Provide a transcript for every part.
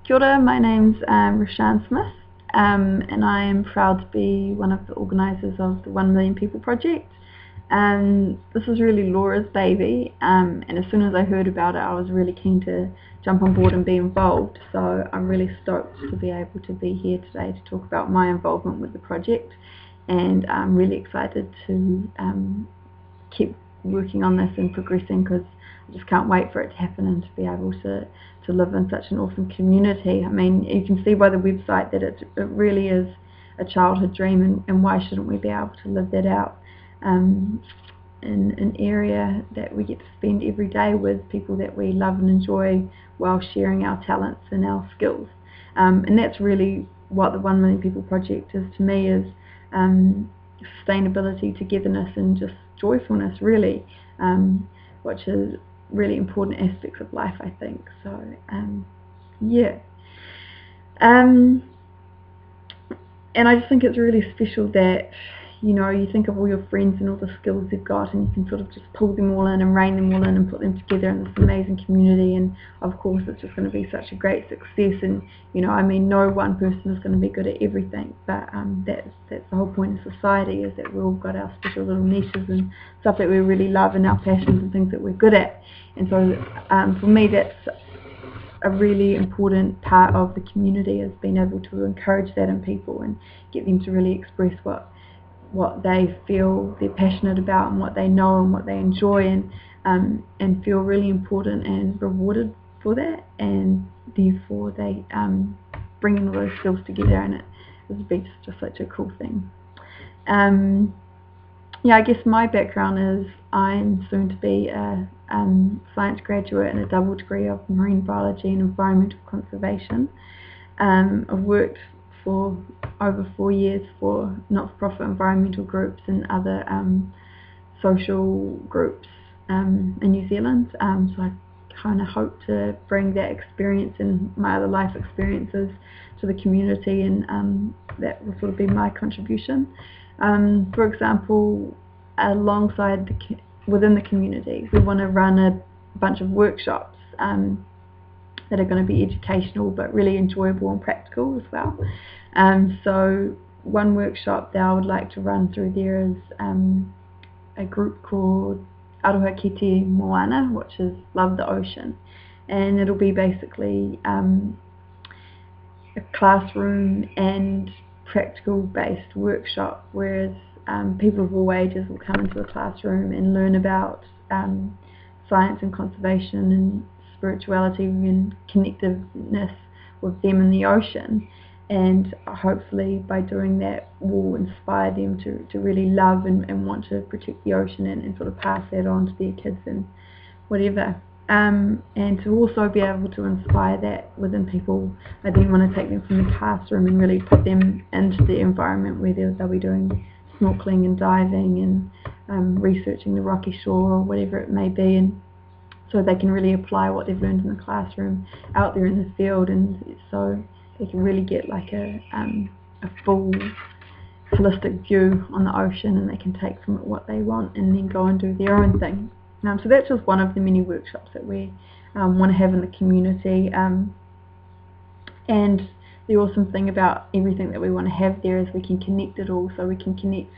Kia ora, my name's Roshahn Smith, and I am proud to be one of the organisers of the 1 Million People project. This is really Laura's baby, and as soon as I heard about it, I was really keen to jump on board and be involved. So I'm really stoked to be able to be here today to talk about my involvement with the project, and I'm really excited to keep working on this and progressing, because I just can't wait for it to happen and to be able to live in such an awesome community. I mean, you can see by the website that it really is a childhood dream, and why shouldn't we be able to live that out in an area that we get to spend every day with people that we love and enjoy, while sharing our talents and our skills. And that's really what the 1 Million People project is to me, is sustainability, togetherness, and just joyfulness, really, which is really important aspects of life, I think. So yeah, and I just think it's really special that, you know, you think of all your friends and all the skills they've got, and you can sort of just pull them all in and rein them all in and put them together in this amazing community. And of course it's just going to be such a great success. And, you know, I mean, no one person is going to be good at everything, but that's the whole point of society, is that we've all got our special little niches and stuff that we really love, and our passions and things that we're good at. And so for me, that's a really important part of the community, is being able to encourage that in people and get them to really express what they feel they're passionate about, and what they know and what they enjoy, and feel really important and rewarded for that, and therefore they bring all those skills together, and it would be just such a cool thing. Yeah, I guess my background is I'm soon to be a science graduate and a double degree of marine biology and environmental conservation. I've worked for over 4 years for not-for-profit environmental groups and other social groups in New Zealand. So I kind of hope to bring that experience and my other life experiences to the community, and that will sort of be my contribution. For example, alongside within the community, we want to run a bunch of workshops that are going to be educational but really enjoyable and practical as well. So one workshop that I would like to run through there is a group called Aroha Kite Moana, which is Love the Ocean, and it'll be basically a classroom and practical based workshop, whereas people of all ages will come into the classroom and learn about science and conservation and spirituality and connectiveness with them in the ocean. And hopefully by doing that will inspire them to really love and want to protect the ocean, and sort of pass that on to their kids and whatever. And to also be able to inspire that within people, I then want to take them from the classroom and really put them into the environment where they'll be doing snorkeling and diving and researching the rocky shore or whatever it may be, and so they can really apply what they've learned in the classroom out there in the field, and so they can really get like a full holistic view on the ocean, and they can take from it what they want and then go and do their own thing. So that's just one of the many workshops that we want to have in the community. And the awesome thing about everything that we want to have there is we can connect it all. So we can connect,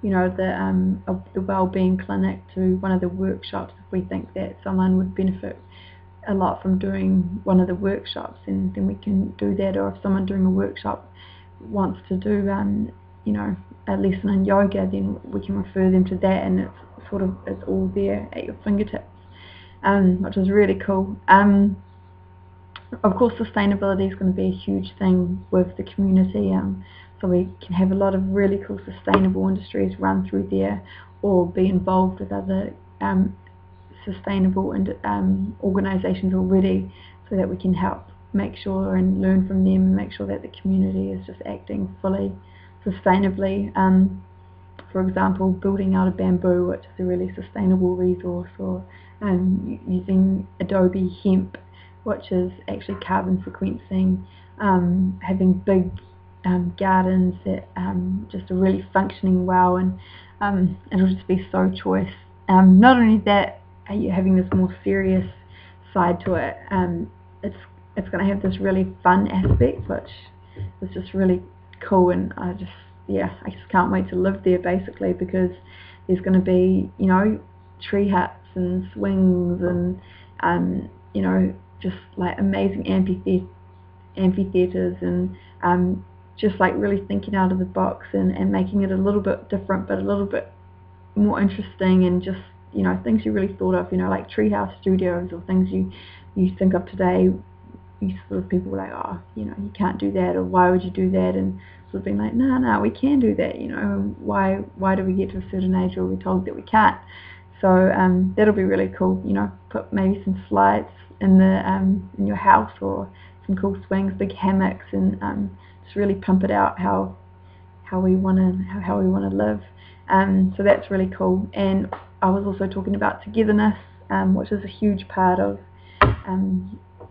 you know, the wellbeing clinic to one of the workshops if we think that someone would benefit a lot from doing one of the workshops, and then we can do that. Or if someone doing a workshop wants to do you know, a lesson in yoga, then we can refer them to that, and it's all there at your fingertips, which is really cool. Of course, sustainability is going to be a huge thing with the community, so we can have a lot of really cool sustainable industries run through there, or be involved with other sustainable organisations already, so that we can help make sure and learn from them and make sure that the community is just acting fully sustainably. For example, building out of bamboo, which is a really sustainable resource, or using Adobe hemp, which is actually carbon sequencing, having big gardens that just are really functioning well, and it'll just be so choice. Not only that, you're having this more serious side to it. It's it's going to have this really fun aspect, which is just really cool, and I just can't wait to live there, basically, because there's going to be, you know, tree huts and swings and you know, just like amazing amphitheaters and just like really thinking out of the box and making it a little bit different but a little bit more interesting, and just, you know, things you really thought of, you know, like treehouse studios or things you think of today. You sort of, people were like, oh, you know, you can't do that, or why would you do that, and sort of being like, no, we can do that, you know, why do we get to a certain age where we're told that we can't? So that'll be really cool, you know, put maybe some slides in the in your house, or some cool swings, big hammocks, and just really pump it out how we want to live. So that's really cool. And I was also talking about togetherness, which is a huge part of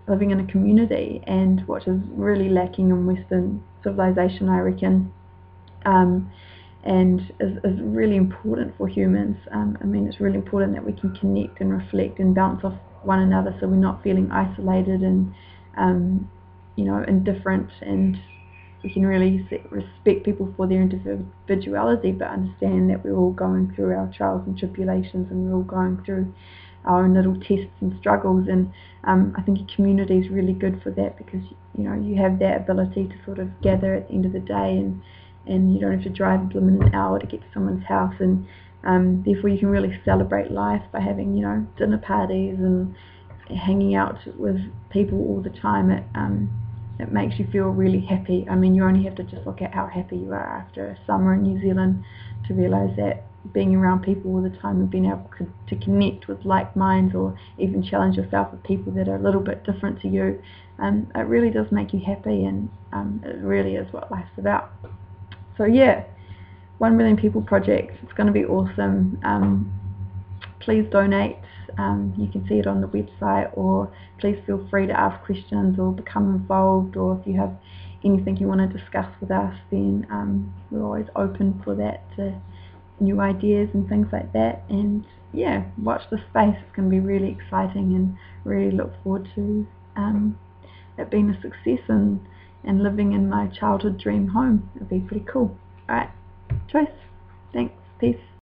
living in a community, and which is really lacking in Western civilization, I reckon, and is really important for humans. I mean, it's really important that we can connect and reflect and bounce off one another, so we're not feeling isolated and you know, indifferent, and we can really respect people for their individuality, but understand that we're all going through our trials and tribulations, and we're all going through our own little tests and struggles. And I think a community is really good for that, because, you know, you have that ability to sort of gather at the end of the day, and you don't have to drive an hour to get to someone's house, and therefore you can really celebrate life by having, you know, dinner parties and hanging out with people all the time. It makes you feel really happy. I mean, you only have to just look at how happy you are after a summer in New Zealand to realise that being around people all the time and being able to connect with like minds, or even challenge yourself with people that are a little bit different to you, it really does make you happy, and it really is what life's about. So yeah, 1 Million People Project, it's going to be awesome. Please donate. You can see it on the website, or please feel free to ask questions or become involved, or if you have anything you want to discuss with us, then we're always open for that, to new ideas and things like that. And yeah, watch the space. It's going to be really exciting, and really look forward to it being a success, and living in my childhood dream home. It'll be pretty cool. Alright, choice. Thanks. Peace.